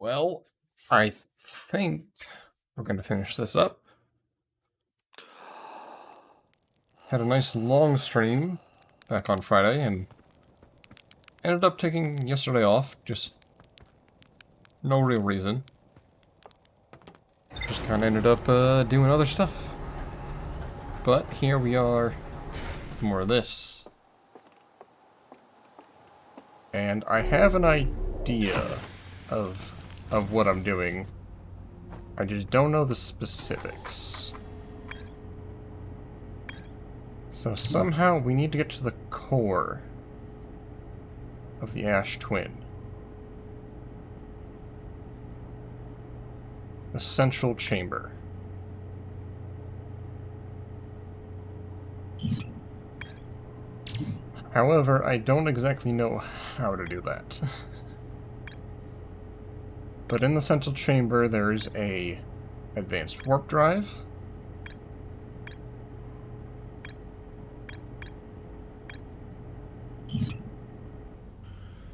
Well, I think we're going to finish this up. Had a nice long stream back on Friday and ended up taking yesterday off. Just no real reason. Just kind of ended up doing other stuff. But here we are, more of this. And I have an idea of what I'm doing. I just don't know the specifics. So somehow we need to get to the core of the Ash Twin. The central chamber. However, I don't exactly know how to do that. But in the central chamber there's a advanced warp drive.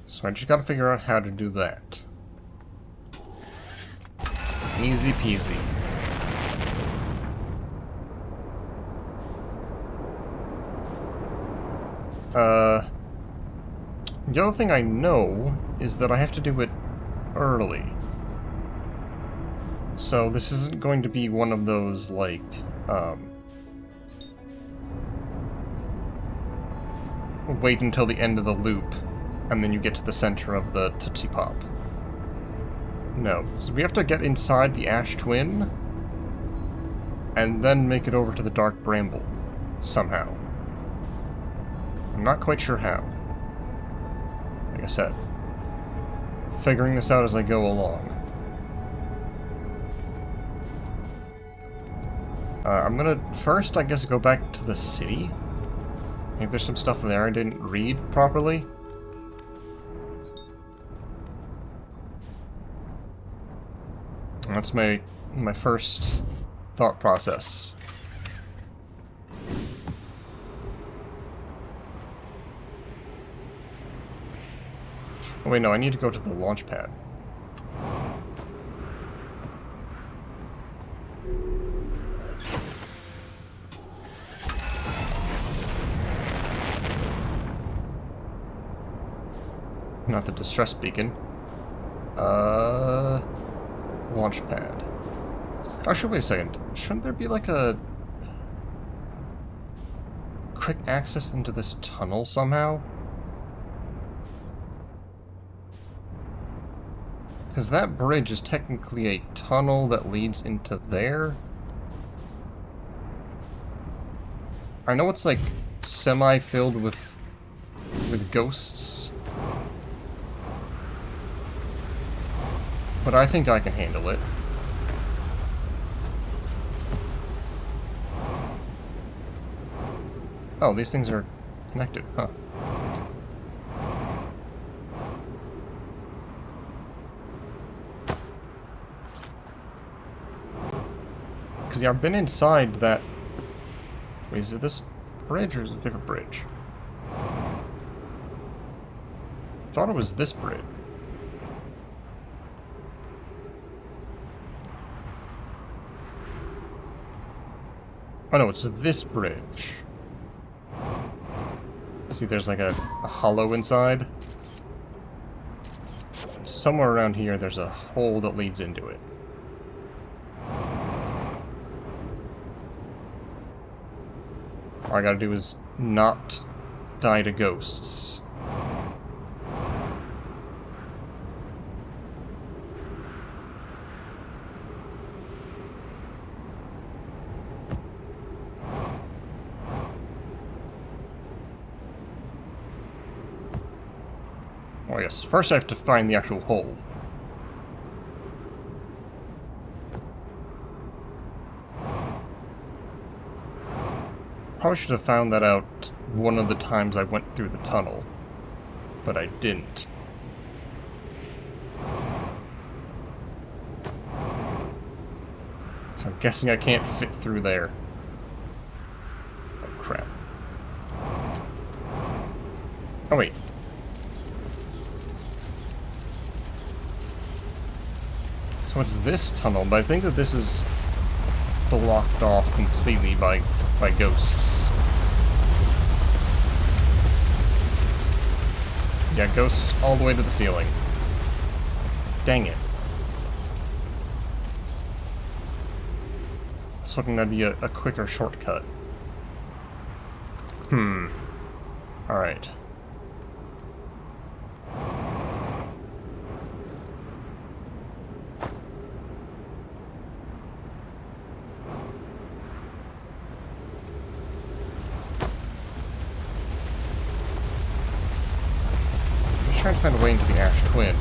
So I just gotta figure out how to do that. Easy peasy. The other thing I know is that I have to do it early. So this isn't going to be one of those, like, wait until the end of the loop, and then you get to the center of the Tootsie Pop. No, so we have to get inside the Ash Twin, and then make it over to the Dark Bramble, somehow. I'm not quite sure how. Like I said, figuring this out as I go along. I'm gonna first, I guess, go back to the city. Maybe there's some stuff there I didn't read properly. That's my first thought process. Oh wait, no, I need to go to the launch pad. Not the distress beacon. Launch pad. Actually, wait a second. Shouldn't there be like a quick access into this tunnel somehow? Because that bridge is technically a tunnel that leads into there. I know it's like semi-filled with ghosts. But I think I can handle it. Oh, these things are connected, huh? Because yeah, I've been inside that... Wait, is it this bridge or is it a different bridge? I thought it was this bridge. Oh no, it's this bridge. See, there's like a hollow inside. And somewhere around here, there's a hole that leads into it. All I gotta do is not die to ghosts. Oh yes, first I have to find the actual hole. Probably should have found that out one of the times I went through the tunnel, but I didn't. So I'm guessing I can't fit through there. Oh crap. Oh wait. So it's this tunnel, but I think that this is blocked off completely by ghosts. Yeah, ghosts all the way to the ceiling. Dang it. I was hoping that'd be a quicker shortcut. Alright. Trying to find a way into the Ash Twin.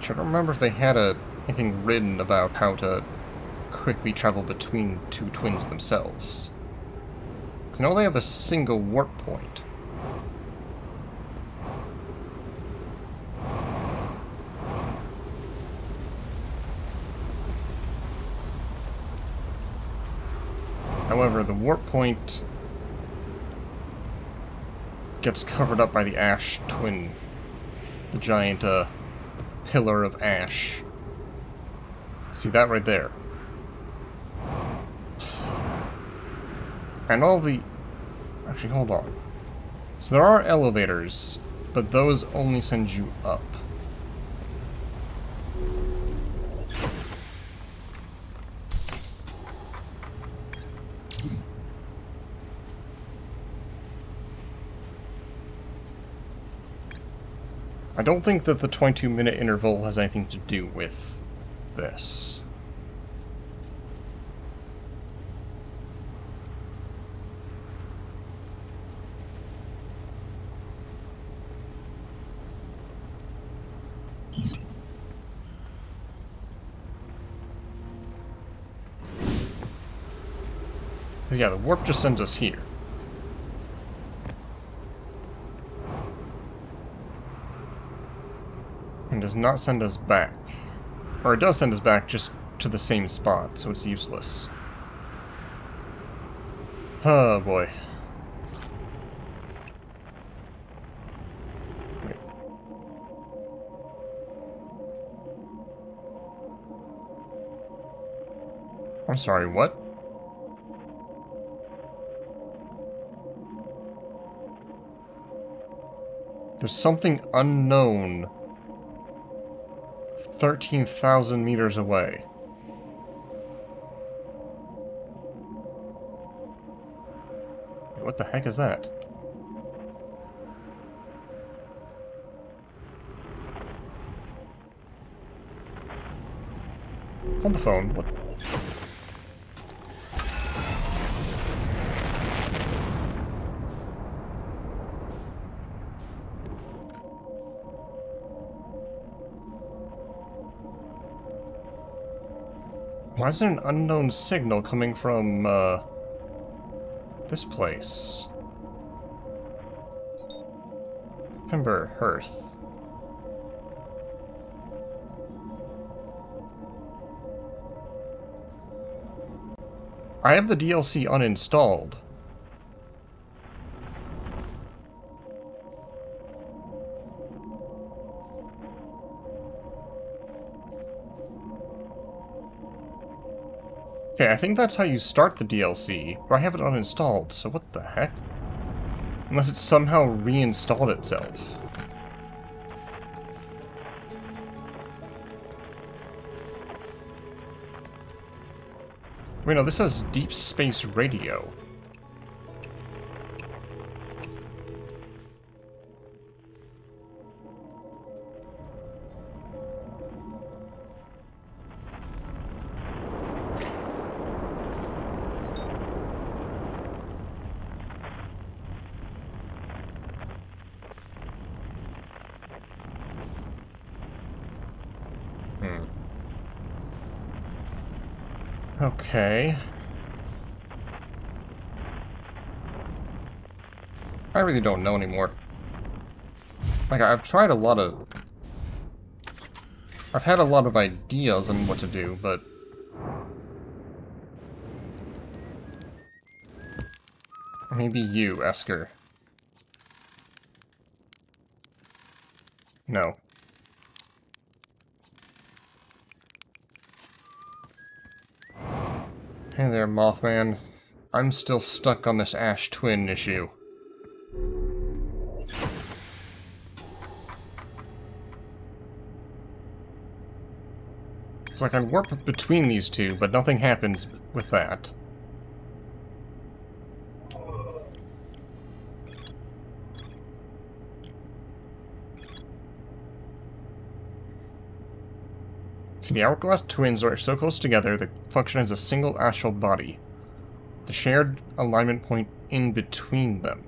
I don't remember if they had anything written about how to quickly travel between two twins themselves. Because I know they have a single warp point. However, the warp point gets covered up by the Ash Twin, the giant pillar of ash. See that right there? And all the... Actually, hold on. So there are elevators, but those only send you up. I don't think that the 22-minute interval has anything to do with this. Yeah, the warp just sends us here. And does not send us back. Or it does send us back just to the same spot, so it's useless. Oh boy. Wait. I'm sorry, what? There's something unknown 13,000 meters away. Wait, what the heck is that? On the phone. What? Why is there an unknown signal coming from, this place? Timber, Hearth. I have the DLC uninstalled. Okay, I think that's how you start the DLC, but I have it uninstalled, so what the heck? Unless it somehow reinstalled itself. Wait, no, this says Deep Space Radio. Okay. I really don't know anymore. Like, I've tried a lot of... I've had a lot of ideas on what to do, but... Maybe you, Esker. No. Hey there, Mothman. I'm still stuck on this Ash Twin issue. It's like I warp between these two, but nothing happens with that. See, the Hourglass twins are so close together they function as a single astral body. The shared alignment point in between them.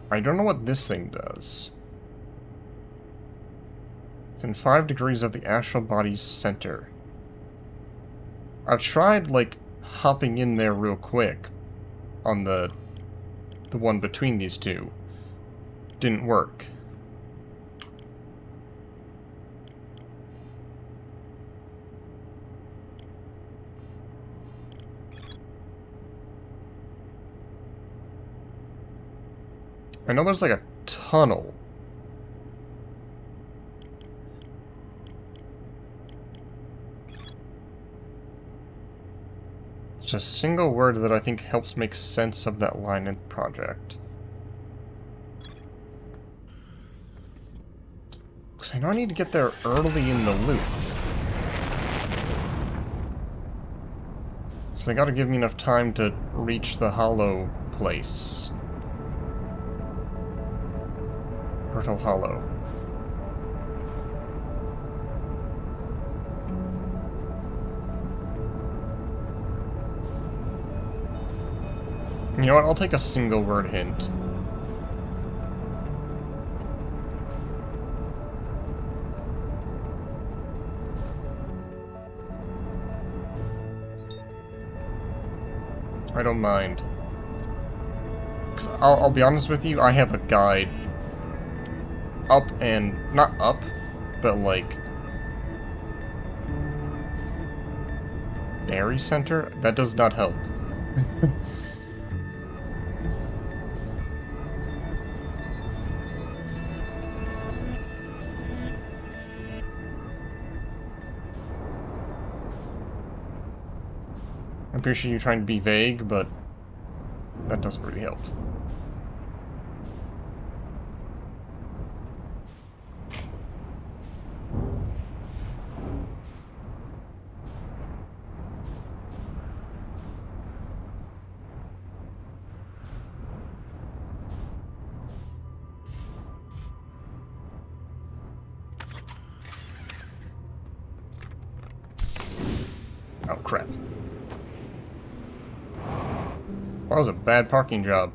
I don't know what this thing does. Within 5 degrees of the astral body's center. I've tried, like, hopping in there real quick on the one between these two. Didn't work. I know there's like a tunnel. It's a single word that I think helps make sense of that line in project. Because I know I need to get there early in the loop. So they gotta give me enough time to reach the hollow place. Portal Hollow. You know what? I'll take a single word hint. I don't mind. 'Cause I'll be honest with you, I have a guide. Up and... not up, but like... Berry Center? That does not help. I appreciate you trying to be vague, but that doesn't really help. Oh, crap. Well, that was a bad parking job.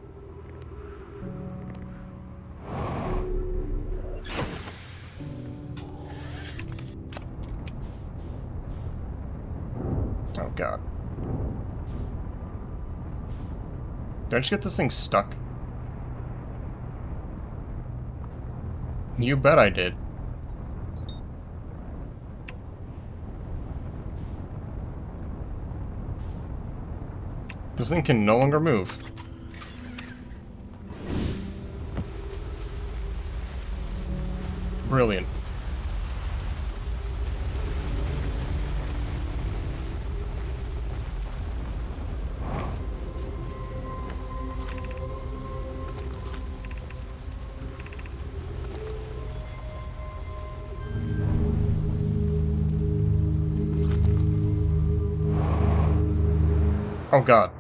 Oh, God. Did I just get this thing stuck? You bet I did. This thing can no longer move. Brilliant. Oh, God.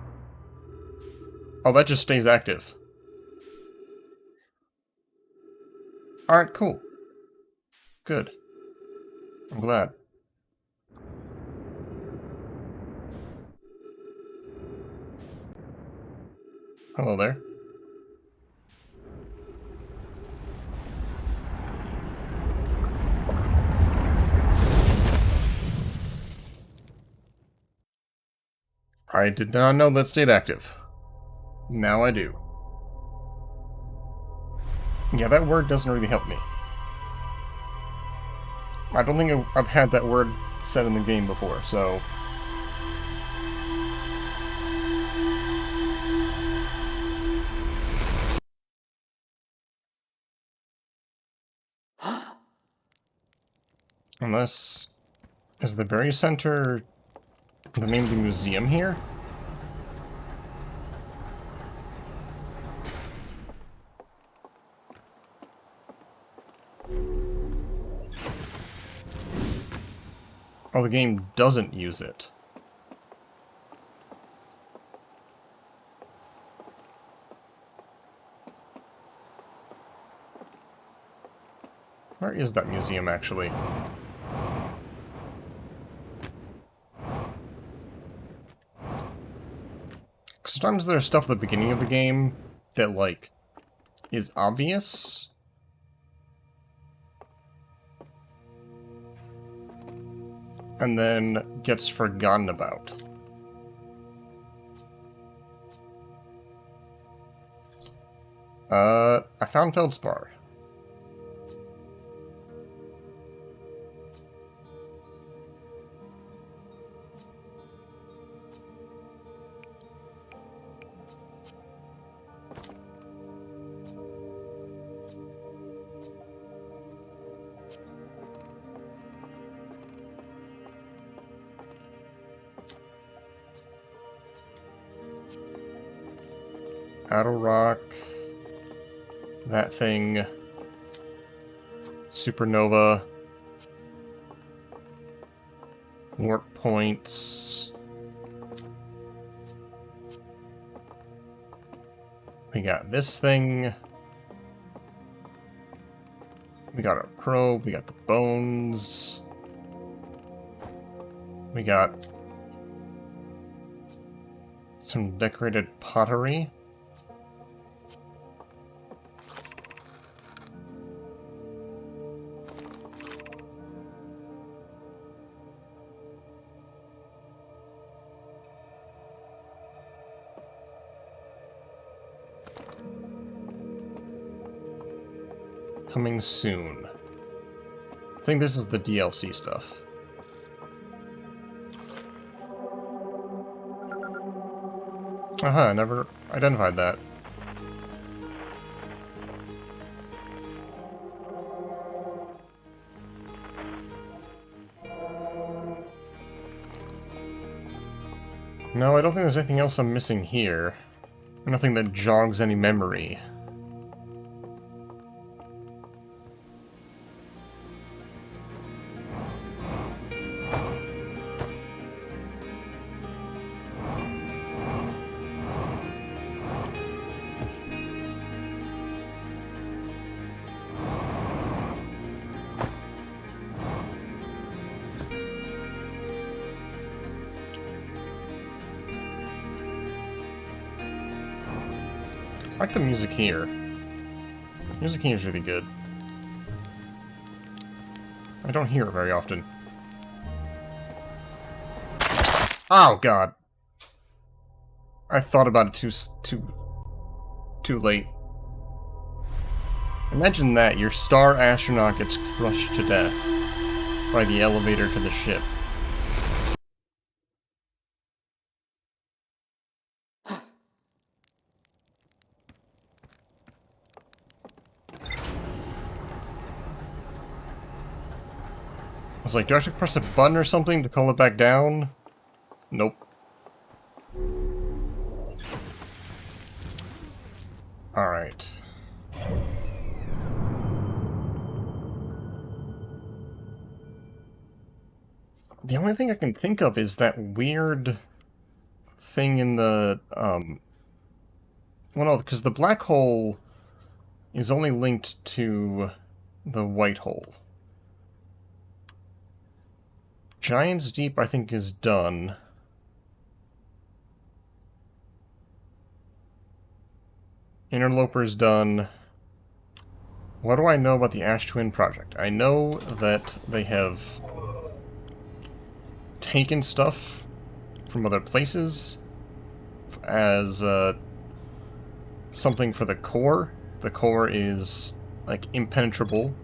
Oh, that just stays active. Alright, cool. Good. I'm glad. Hello there. I did not know that stayed active. Now I do. Yeah, that word doesn't really help me. I don't think I've had that word said in the game before, so... Unless... Is the Berry Center the name of the museum here? Oh, the game doesn't use it. Where is that museum, actually? Sometimes there's stuff at the beginning of the game that, like, is obvious. And then gets forgotten about. I found Feldspar. Battle Rock, that thing, Supernova, Warp Points, we got this thing, we got our probe, we got the bones, we got some decorated pottery. Coming soon. I think this is the DLC stuff. I never identified that. No, I don't think there's anything else I'm missing here. Nothing that jogs any memory. I like the music here. Music here is really good. I don't hear it very often. Oh god! I thought about it too late. Imagine that, your star astronaut gets crushed to death by the elevator to the ship. I was like, do I have to press a button or something to call it back down? Nope. Alright. The only thing I can think of is that weird thing in the, well, no, because the black hole is only linked to the white hole. Giant's Deep, I think, is done. Interloper's done. What do I know about the Ash Twin project? I know that they have taken stuff from other places as something for the core. The core is, like, impenetrable.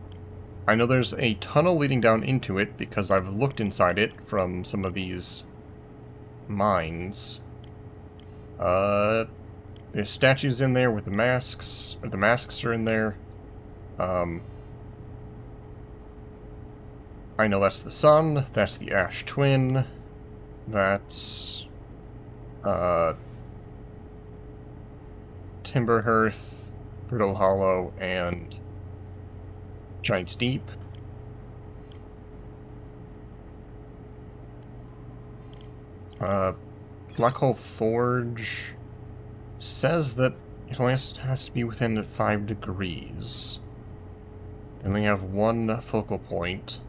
I know there's a tunnel leading down into it because I've looked inside it from some of these mines. There's statues in there with the masks, or the masks are in there. I know that's the sun, that's the ash twin, that's Timberhearth, Brittle Hollow, and Giant's Deep. Black Hole Forge says that it only has to be within 5 degrees. They only have one focal point.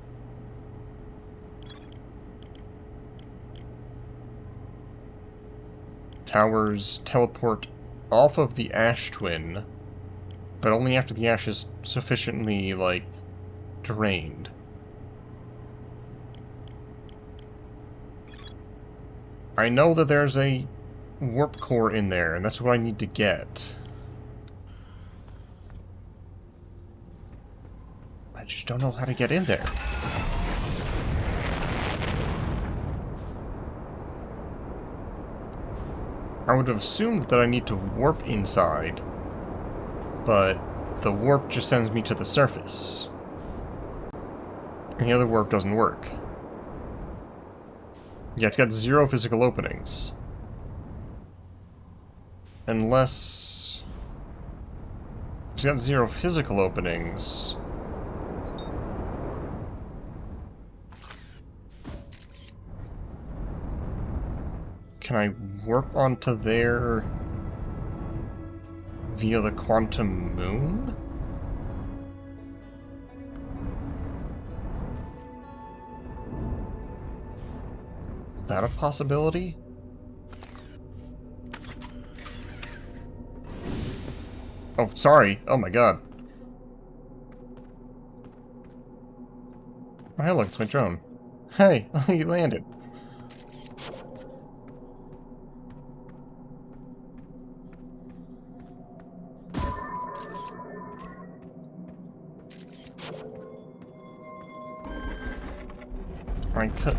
Towers teleport off of the ash twin, but only after the ash is sufficiently, like, drained. I know that there's a warp core in there, and that's what I need to get. I just don't know how to get in there. I would have assumed that I need to warp inside, but the warp just sends me to the surface. And the other warp doesn't work. Yeah, it's got 0 physical openings. Unless... it's got 0 physical openings. Can I warp onto there via the quantum moon? Is that a possibility? Oh, sorry. Oh my god. Oh, hey, look, it's my drone. Hey, you landed. I could...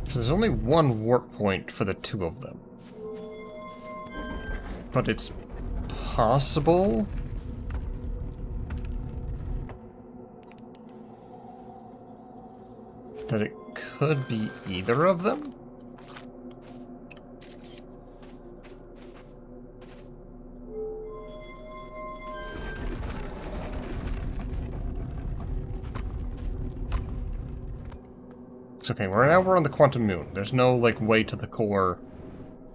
so there's only one warp point for the 2 of them. But it's possible that it could be either of them? It's okay, we're on the quantum moon. There's no, like, way to the core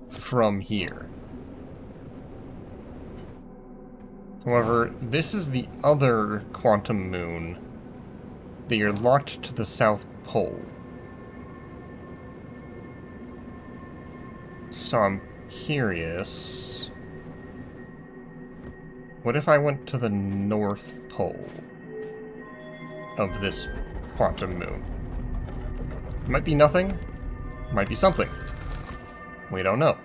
from here. However, this is the other quantum moon that you're locked to the South Pole. So I'm curious... what if I went to the North Pole of this quantum moon? Might be nothing, might be something. We don't know.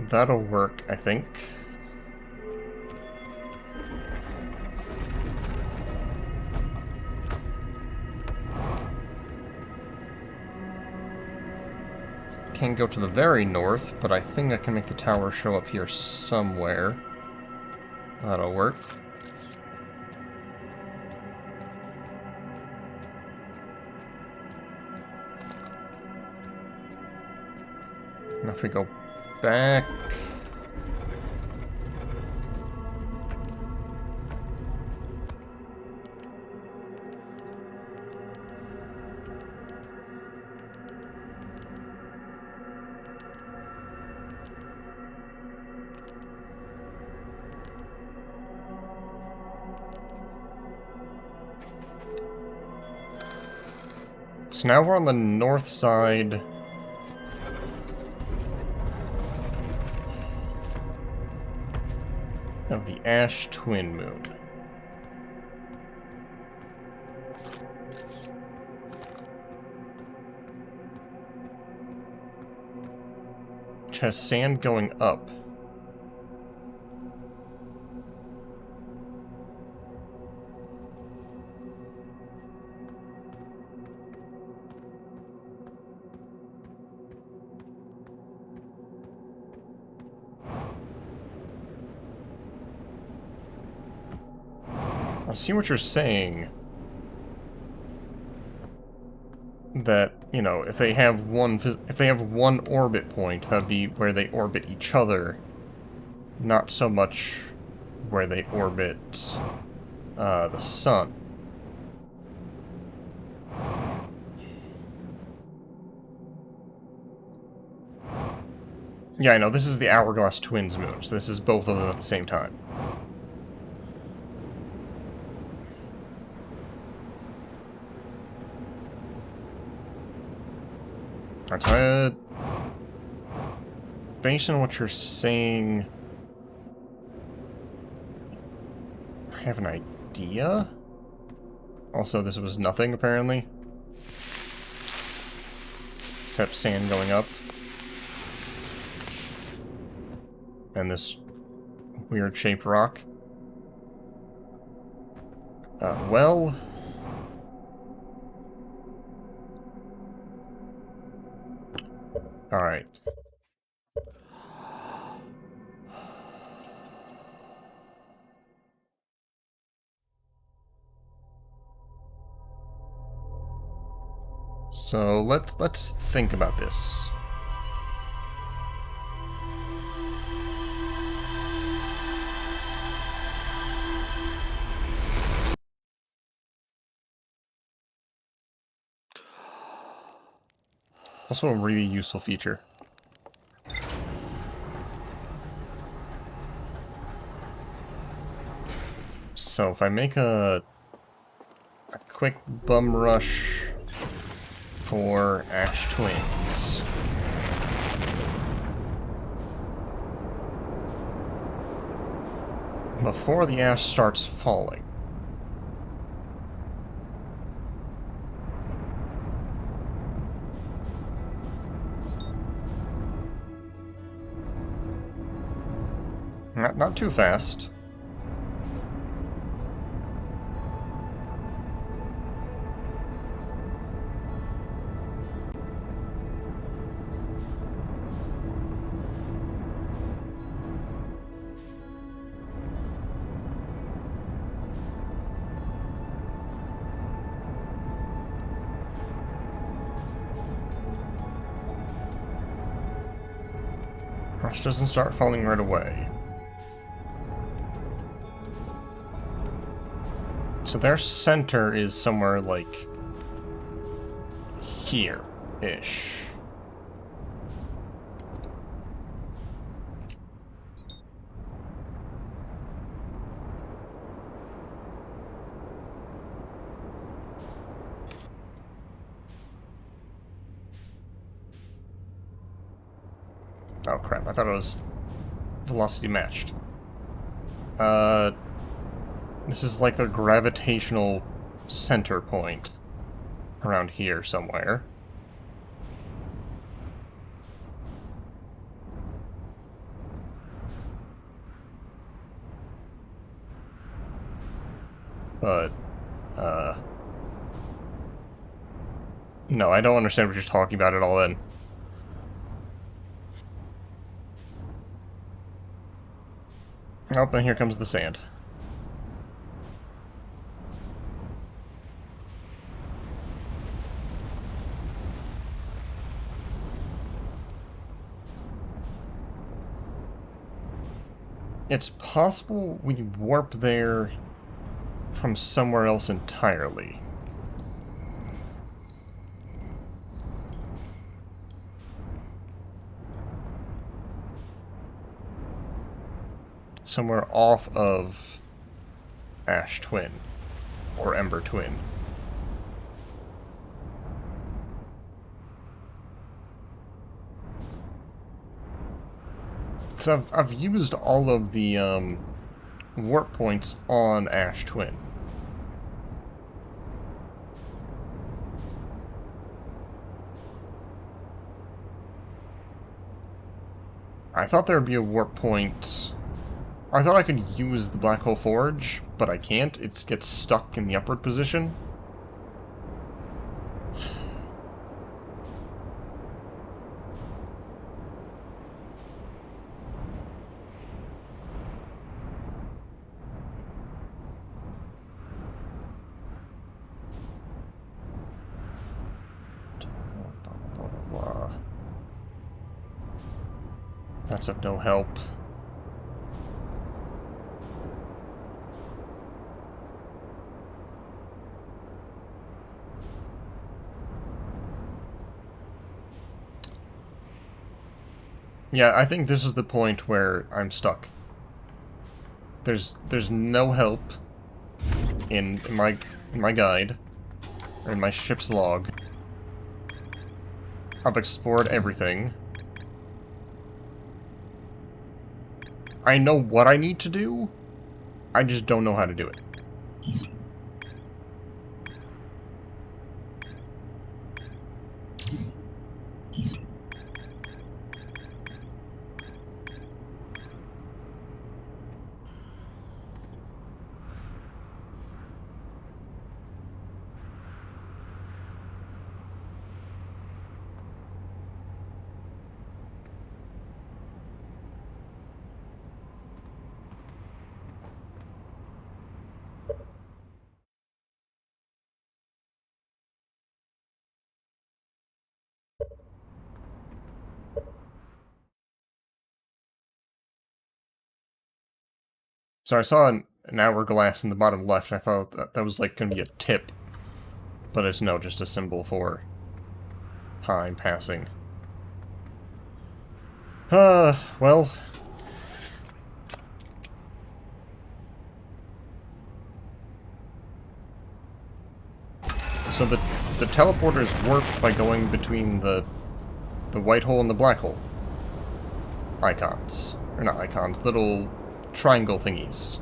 That'll work, I think. Can't go to the very north, but I think I can make the tower show up here somewhere. That'll work. And if we go back... so now we're on the north side of the Ash Twin Moon. Which has sand going up. I see what you're saying. That, you know, if they have one orbit point, that'd be where they orbit each other, not so much where they orbit the sun. Yeah, I know, this is the Hourglass Twins moon, so this is both of them at the same time. Alright, so based on what you're saying, I have an idea? Also, this was nothing, apparently. Except sand going up. And this weird-shaped rock. Well... Alright. So let's think about this. Also a really useful feature. So if I make a quick bum rush for Ash Twins. Before the ash starts falling. Not too fast. Ash doesn't start falling right away. So their center is somewhere like here-ish. Oh crap, I thought it was velocity matched. This is like the gravitational center point around here somewhere. But, no, I don't understand what you're talking about at all then. Oh, and here comes the sand. It's possible we warp there from somewhere else entirely. Somewhere off of Ash Twin, or Ember Twin. Because I've used all of the warp points on Ash Twin. I thought there would be a warp point. I thought I could use the Black Hole Forge, but I can't. It gets stuck in the upward position. That's of no help. Yeah, I think this is the point where I'm stuck. There's no help in my guide or in my ship's log. I've explored everything. I know what I need to do. I just don't know how to do it. So I saw an hourglass in the bottom left. I thought that was like going to be a tip. But it's no, just a symbol for time passing. Well. So the teleporters work by going between the white hole and the black hole icons. Or not icons, little triangle thingies.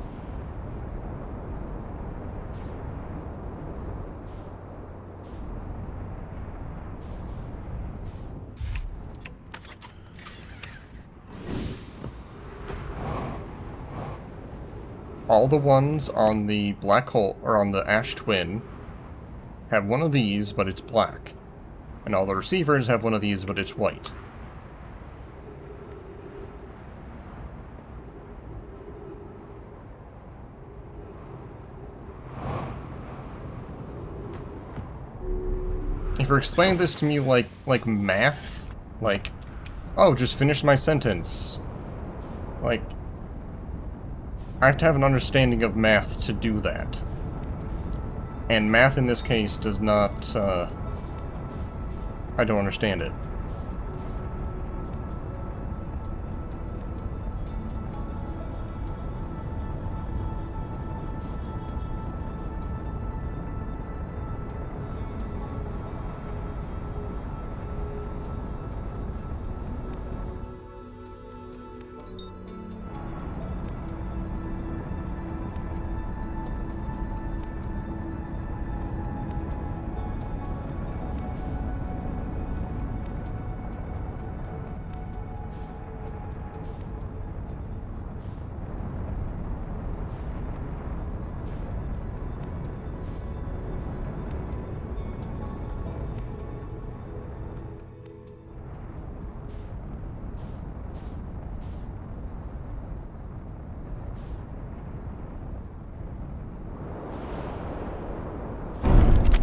All the ones on the black hole, or on the ash twin, have one of these, but it's black. And all the receivers have one of these, but it's white. If you're explaining this to me like math, like, oh, just finish my sentence. Like, I have to have an understanding of math to do that. And math in this case does not, I don't understand it.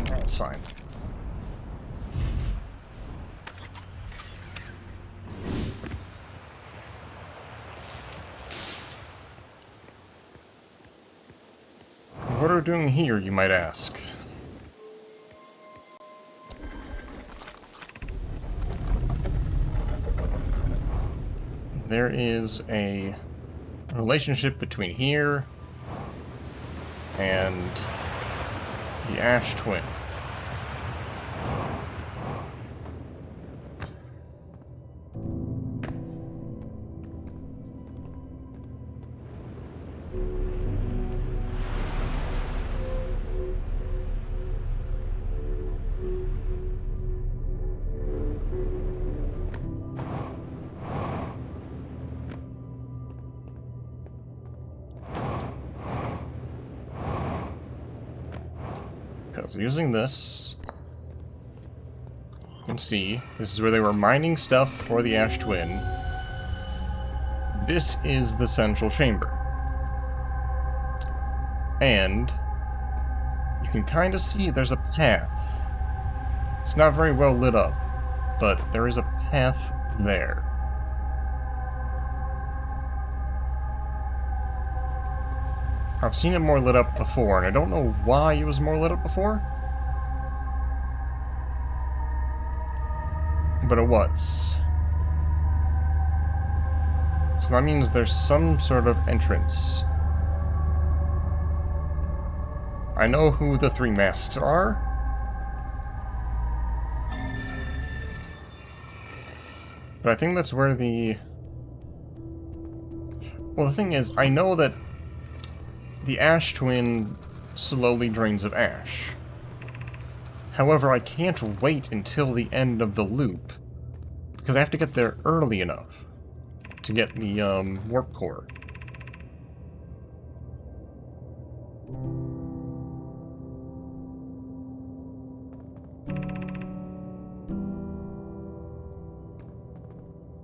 That's fine. What are we doing here, you might ask? There is a relationship between here and the ash twin. Because using this, you can see, this is where they were mining stuff for the ash twin. This is the central chamber. And you can kind of see there's a path. It's not very well lit up, but there is a path there. I've seen it more lit up before, and I don't know why it was more lit up before. But it was. So that means there's some sort of entrance. I know who the three masks are. But I think that's where the... Well, the thing is, I know that the Ash Twin slowly drains of ash. However, I can't wait until the end of the loop, because I have to get there early enough to get the warp core.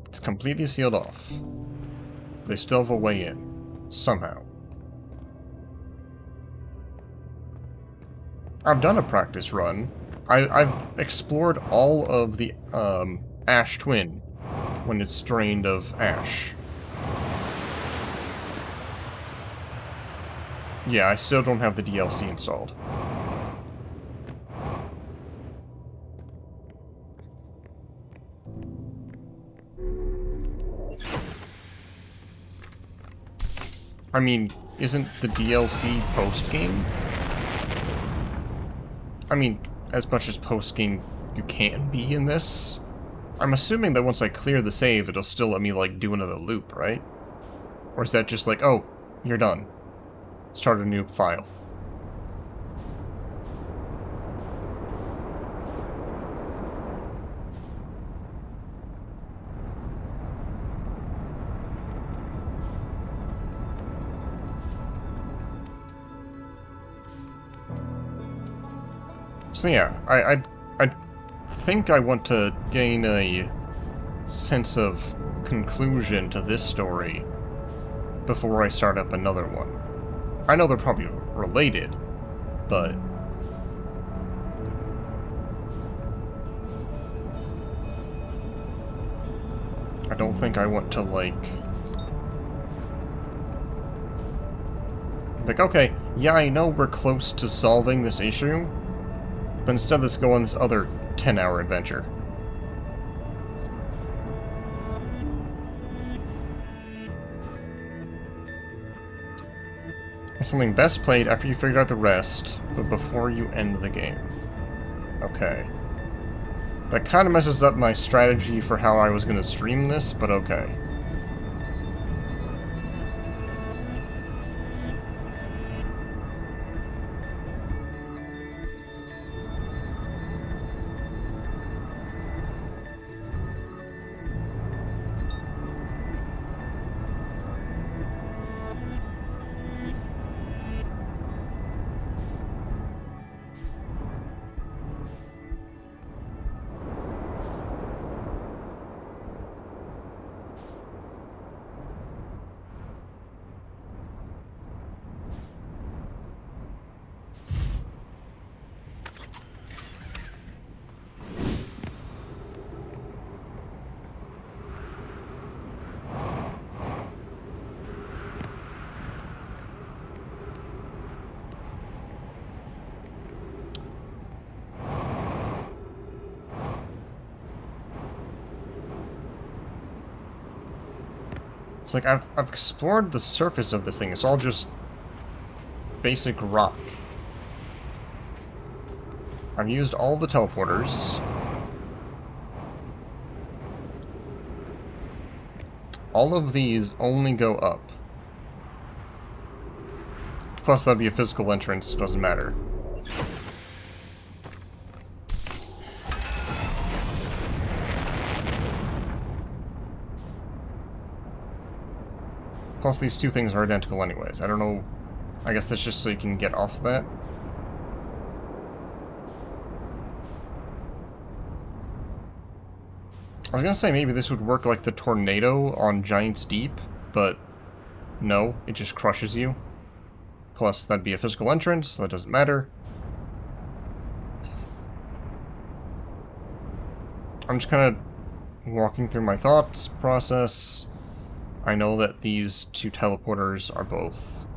It's completely sealed off. They still have a way in, somehow. I've done a practice run. I've explored all of the Ash Twin when it's drained of ash. Yeah, I still don't have the DLC installed. I mean, isn't the DLC post-game? I mean, as much as post-game you can be in this. I'm assuming that once I clear the save, it'll still let me, like, do another loop, right? Or is that just like, oh, you're done. Start a new file. So yeah, I think I want to gain a sense of conclusion to this story before I start up another one. I know they're probably related, but... I don't think I want to, like, okay, yeah, I know we're close to solving this issue, but instead let's go on this other 10-hour adventure. It's something best played after you figured out the rest, but before you end the game. Okay. That kind of messes up my strategy for how I was going to stream this, but okay. It's like, I've explored the surface of this thing. It's all just basic rock. I've used all the teleporters. All of these only go up. Plus, that'd be a physical entrance. It doesn't matter. Plus, these two things are identical anyways. I don't know. I guess that's just so you can get off that. I was gonna say maybe this would work like the tornado on Giant's Deep, but no, it just crushes you. Plus, that'd be a physical entrance, so that doesn't matter. I'm just kind of walking through my thoughts process. I know that these two teleporters are both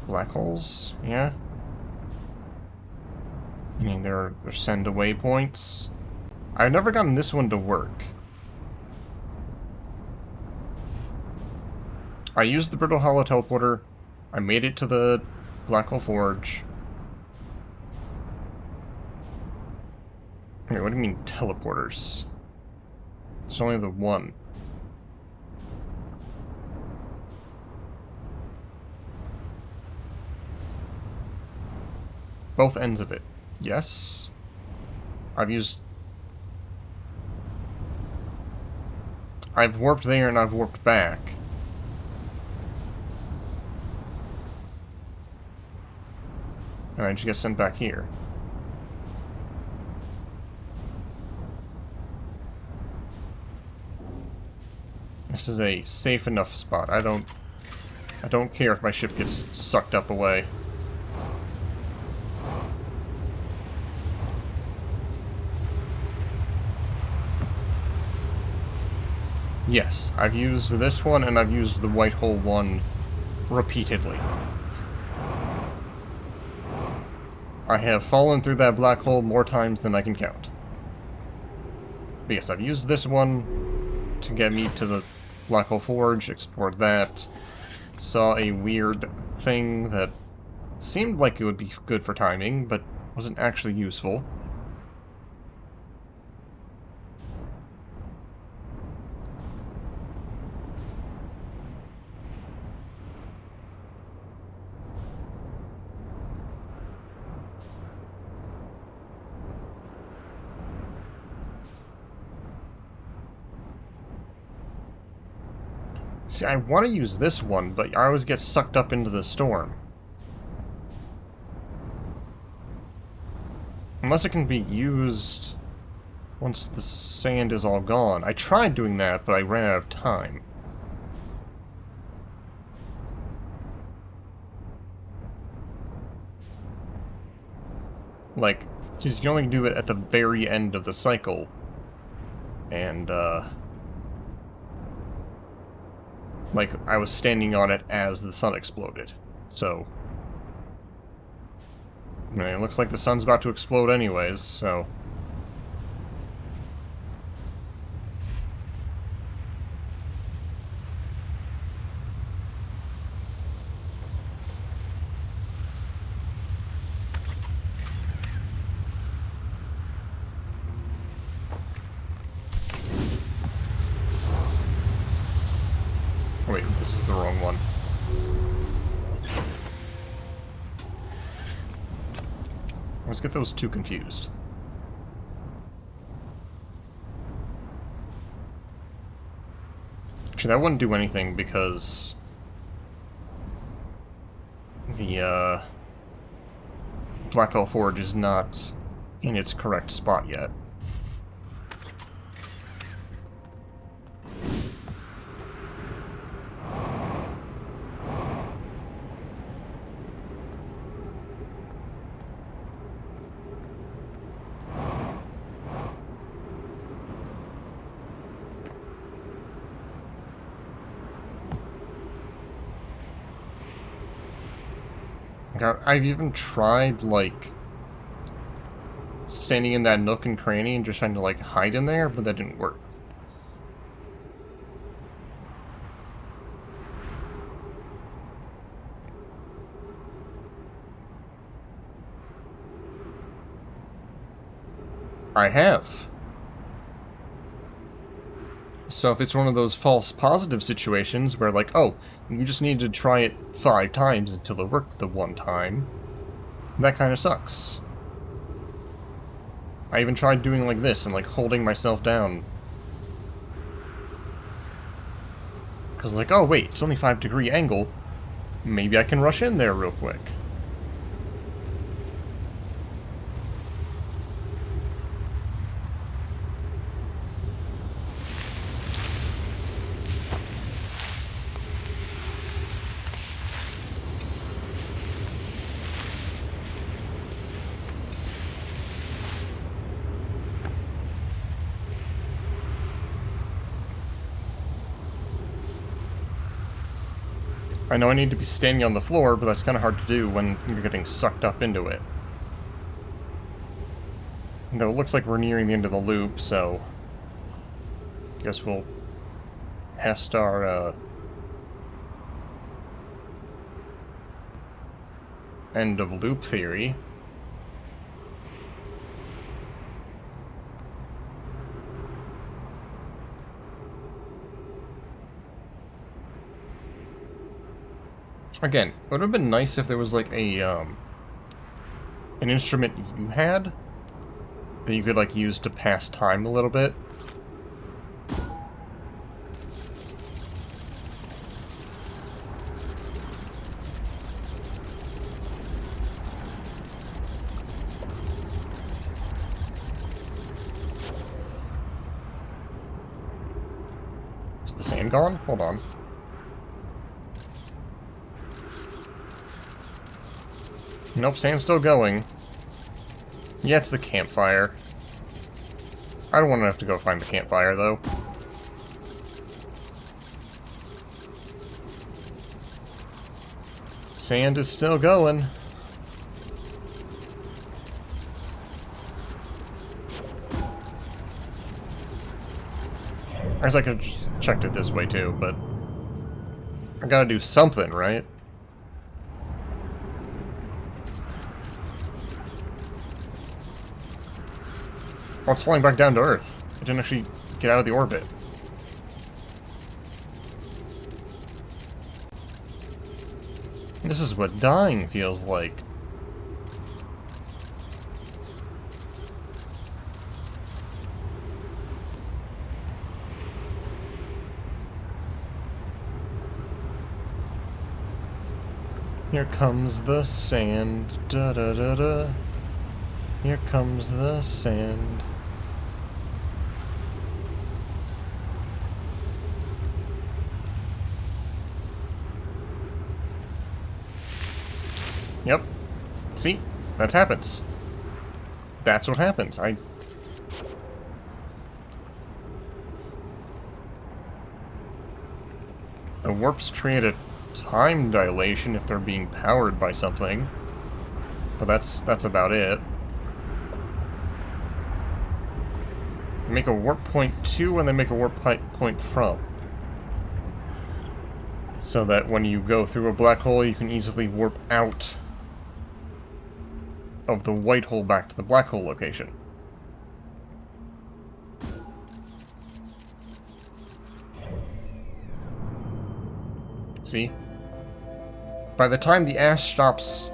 Black holes? Yeah. I mean, they're send away points. I've never gotten this one to work. I used the Brittle Hollow teleporter. I made it to the Black Hole Forge. Wait, what do you mean teleporters? It's only the one. Both ends of it. Yes. I've warped there and I've warped back. And I just get sent back here. This is a safe enough spot. I don't care if my ship gets sucked up away. Yes, I've used this one and I've used the white hole one repeatedly. I have fallen through that black hole more times than I can count. But yes, I've used this one to get me to the Black Hole Forge, explored that, saw a weird thing that seemed like it would be good for timing, but wasn't actually useful. See, I want to use this one, but I always get sucked up into the storm. Unless it can be used once the sand is all gone. I tried doing that, but I ran out of time. Like, because you only do it at the very end of the cycle. And, like, I was standing on it as the sun exploded. So, I mean, it looks like the sun's about to explode anyways, so... Wait, this is the wrong one. I always get those two confused. Actually, that wouldn't do anything because the Black Hole Forge is not in its correct spot yet. I've even tried, like, standing in that nook and cranny and just trying to, like, hide in there, but that didn't work. I have. So if it's one of those false positive situations where, like, oh, you just need to try it 5 times until it worked the one time, that kind of sucks. I even tried doing like this and, like, holding myself down. Because, like, oh, wait, it's only 5-degree angle. Maybe I can rush in there real quick. I know I need to be standing on the floor, but that's kind of hard to do when you're getting sucked up into it. Though it looks like we're nearing the end of the loop, so... guess we'll test our, end of loop theory. Again, it would have been nice if there was like a, an instrument you had that you could like use to pass time a little bit. Is the sand gone? Hold on. Nope, sand's still going. Yeah, it's the campfire. I don't want to have to go find the campfire, though. Sand is still going. I guess I could have just checked it this way, too, but... I gotta do something, right? Oh, it's falling back down to Earth. It didn't actually get out of the orbit. This is what dying feels like. Here comes the sand. Da da da da. Here comes the sand. Yep. See? That happens. That's what happens. The warps create a time dilation if they're being powered by something. But that's about it. They make a warp point to and they make a warp point from. So that when you go through a black hole, you can easily warp out of the white hole back to the black hole location. See? By the time the ash stops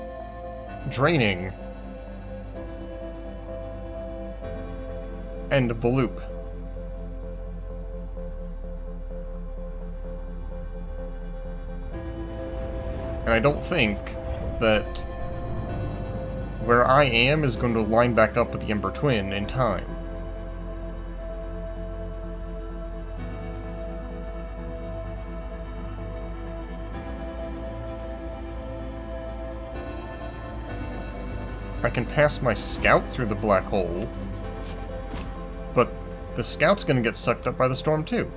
draining, end of the loop. And I don't think that where I am is going to line back up with the Ember Twin in time. I can pass my scout through the black hole, but the scout's gonna get sucked up by the storm too.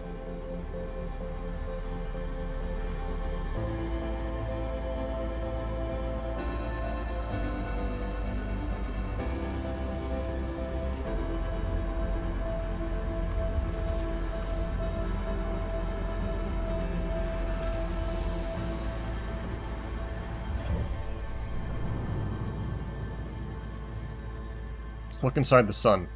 Look inside the sun.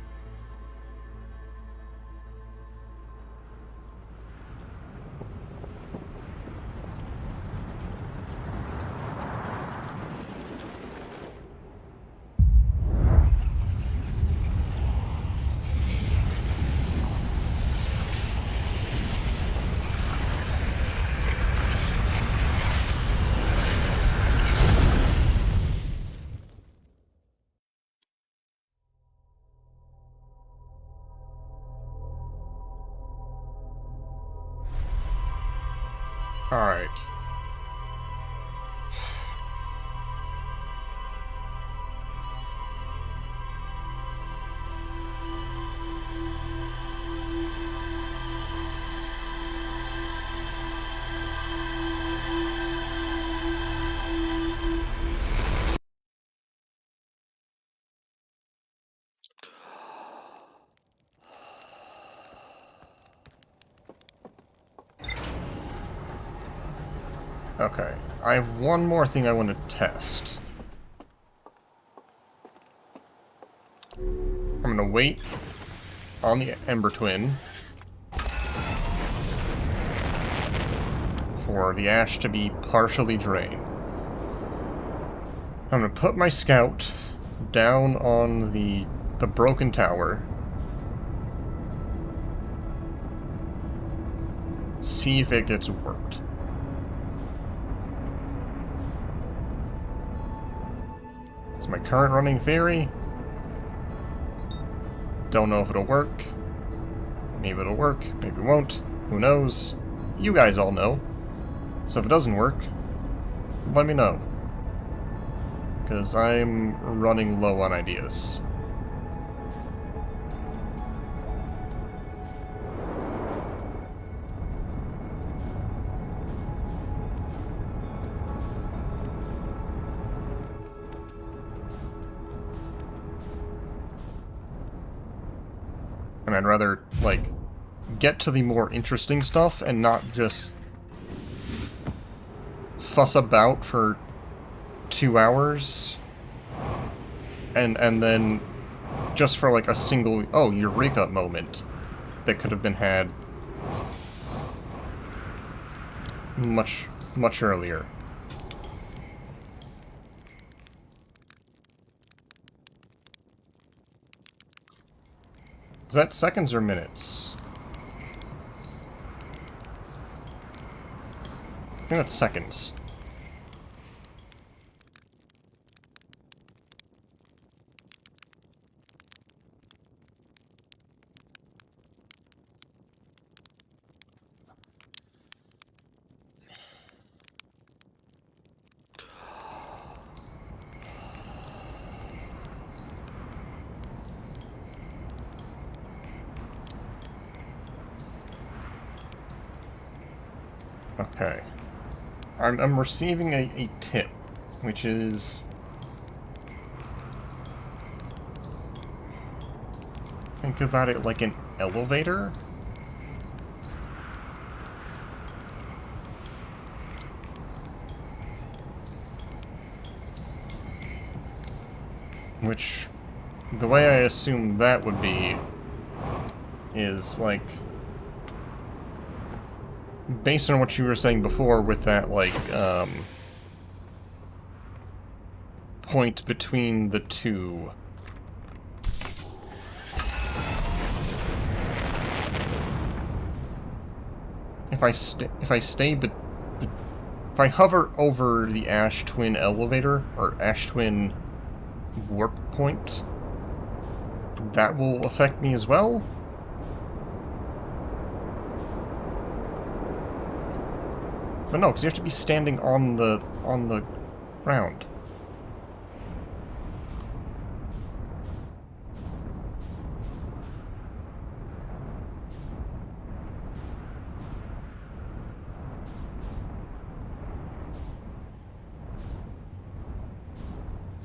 Alright. Okay, I have one more thing I want to test. I'm gonna wait on the Ember Twin for the ash to be partially drained. I'm gonna put my scout down on the broken tower. See if it gets worked. It's my current running theory. Don't know if it'll work. Maybe it'll work, maybe it won't. Who knows? You guys all know. So if it doesn't work, let me know. Because I'm running low on ideas. And I'd rather, like, get to the more interesting stuff and not just fuss about for 2 hours and then just for like a single eureka moment that could have been had much earlier. Is that seconds or minutes? I think that's seconds. Okay. I'm receiving a tip, which is... Think about it like an elevator? Which, the way I assume that would be, is like... Based on what you were saying before with that, like, point between the two. If I hover over the Ash Twin elevator, or Ash Twin warp point, that will affect me as well? But no, because you have to be standing on the ground.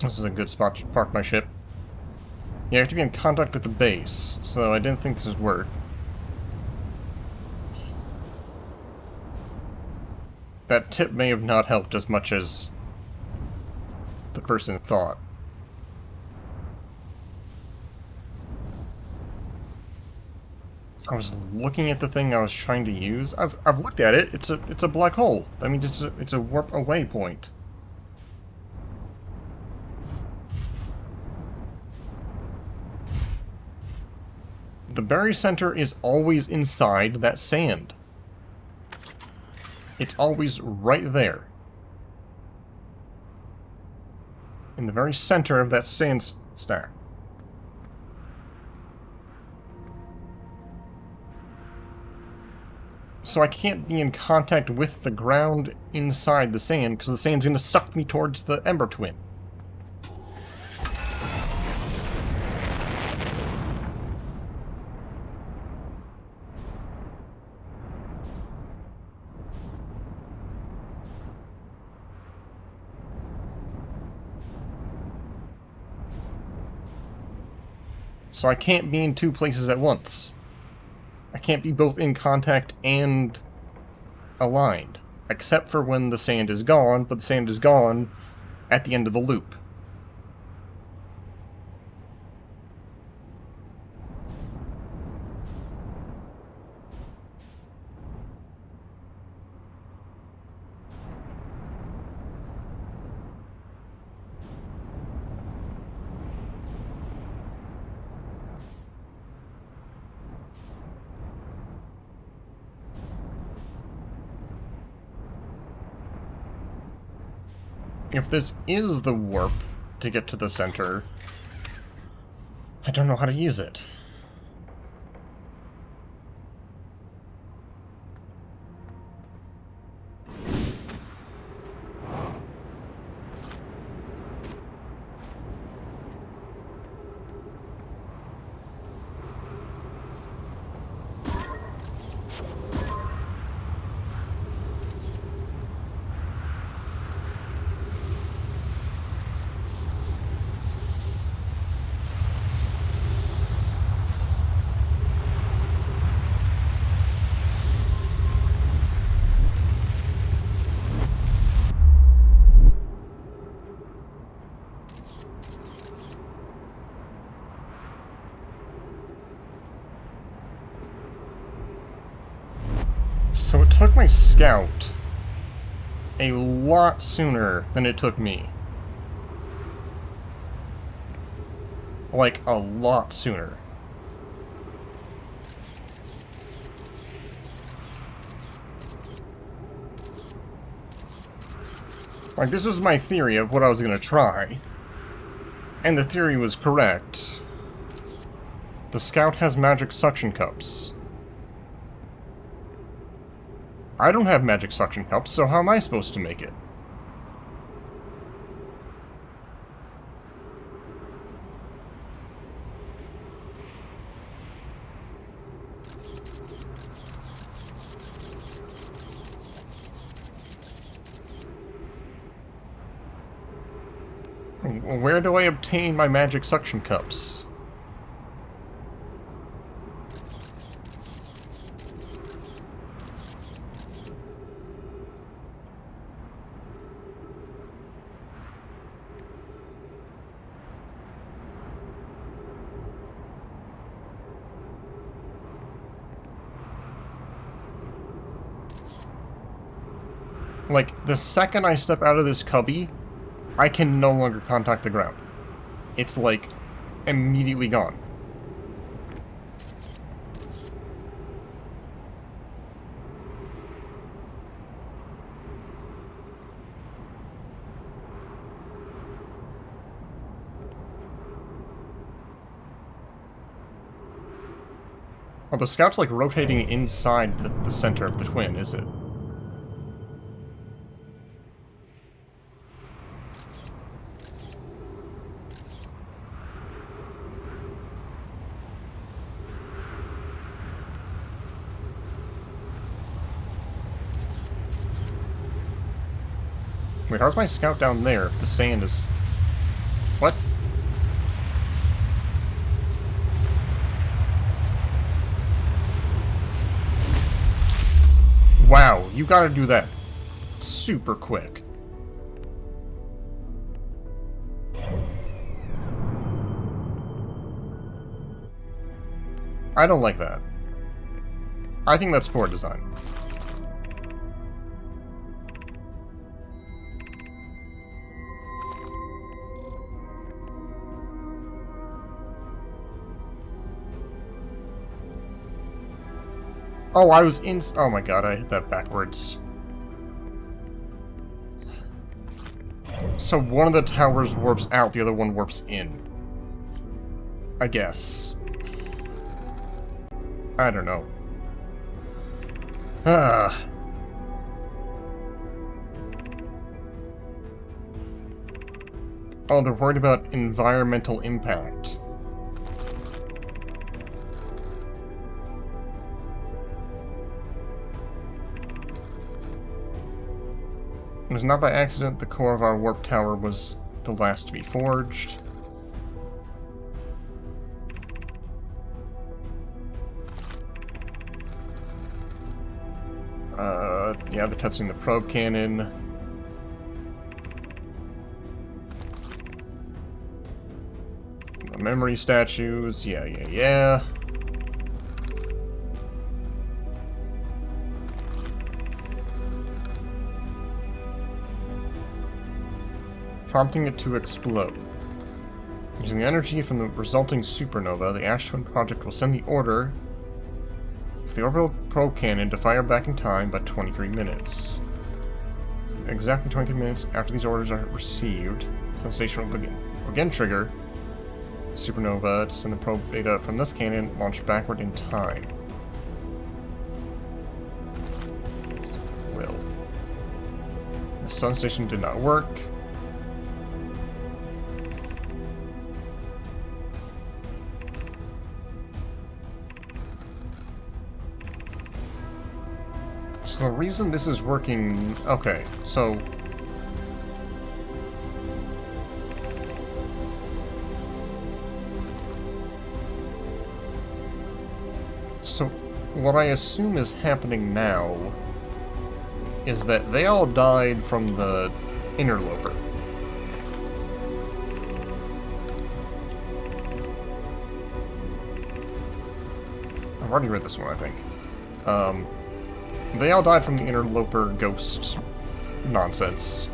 This is a good spot to park my ship. Yeah, you have to be in contact with the base, so I didn't think this would work. That tip may have not helped as much as the person thought. I was looking at the thing I was trying to use. I've looked at it. It's a black hole. I mean, it's a warp away point. The berry center is always inside that sand. It's always right there. In the very center of that sand stack. So I can't be in contact with the ground inside the sand, because the sand's going to suck me towards the Ember Twin. So I can't be in two places at once. I can't be both in contact and aligned. Except for when the sand is gone, but the sand is gone at the end of the loop. If this is the warp to get to the center, I don't know how to use it. So it took my scout a lot sooner than it took me. Like, a lot sooner. Like, this is my theory of what I was gonna try. And the theory was correct. The scout has magic suction cups. I don't have magic suction cups, so how am I supposed to make it? Where do I obtain my magic suction cups? Like, the second I step out of this cubby, I can no longer contact the ground. It's, like, immediately gone. Oh, the scout's, like, rotating inside the center of the twin, is it? Wait, how's my scout down there if the sand is... What? Wow, you gotta do that super quick. I don't like that. I think that's poor design. Oh, I was in... Oh my god, I hit that backwards. So one of the towers warps out, the other one warps in. I guess. I don't know. Ah. Oh, they're worried about environmental impact. It was not by accident the core of our warp tower was the last to be forged. Yeah, they're testing the probe cannon. The memory statues, yeah. Prompting it to explode. Using the energy from the resulting supernova, the Ash Twin Project will send the order for the orbital probe cannon to fire back in time by 23 minutes. Exactly 23 minutes after these orders are received, sensation will begin. Again, trigger supernova to send the probe data from this cannon launched backward in time. Will. The sun station did not work. So the reason this is working... Okay, so... So, what I assume is happening now is that they all died from the interloper. I've already read this one, I think. They all died from the interloper ghost nonsense.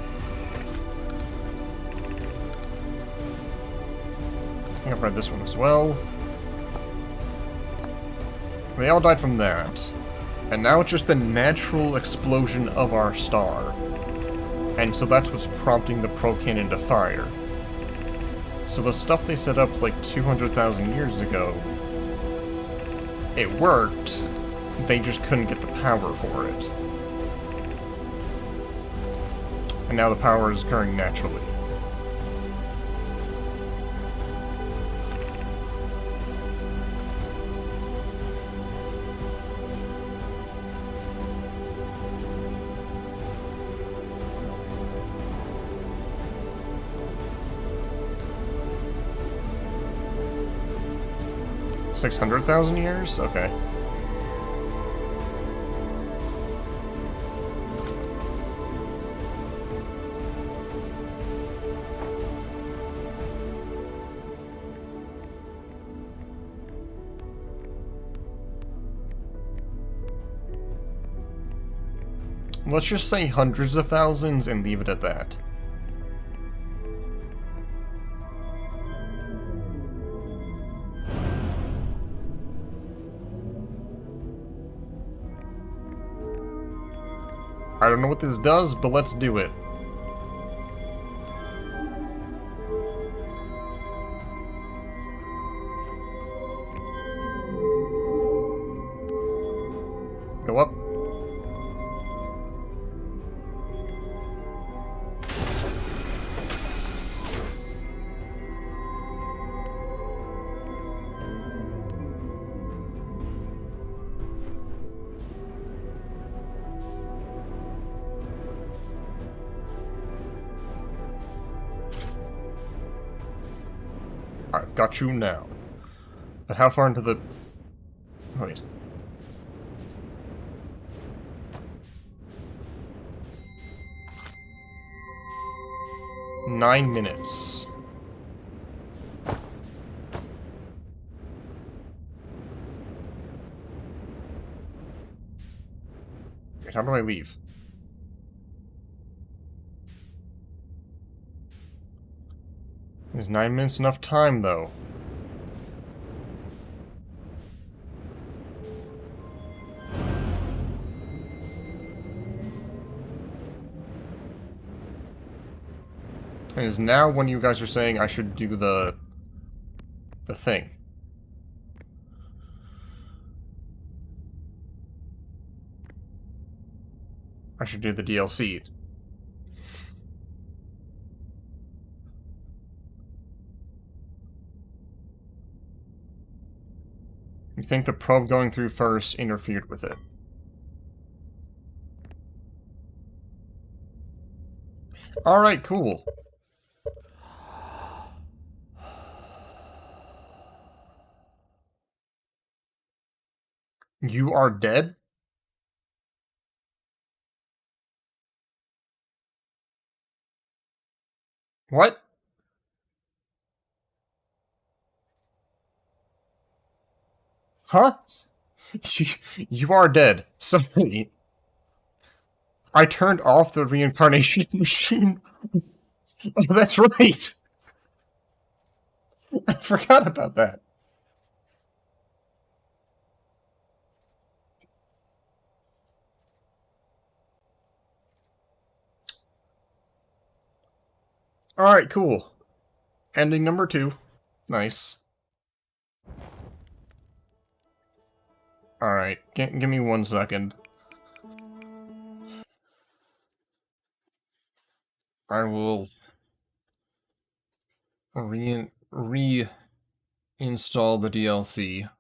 I think I've read this one as well. They all died from that. And now it's just the natural explosion of our star. And so that's what's prompting the probe cannon to fire. So the stuff they set up like 200,000 years ago, it worked. They just couldn't get the power for it. And now the power is occurring naturally. $600,000 years? Okay. Let's just say hundreds of thousands and leave it at that. I don't know what this does, but let's do it. Go up. I've got you now. But how far into the... Wait. Nine minutes. Wait, how do I leave? Is 9 minutes enough time, though? And is now when you guys are saying I should do the thing. I should do the DLC. You think the probe going through first interfered with it? Alright, cool. You are dead? What? Huh? You, you are dead. Sorry. I turned off the reincarnation machine. Oh, that's right. I forgot about that. Alright, cool. Ending number 2. Nice. Alright, give me 1 second. I will reinstall the DLC.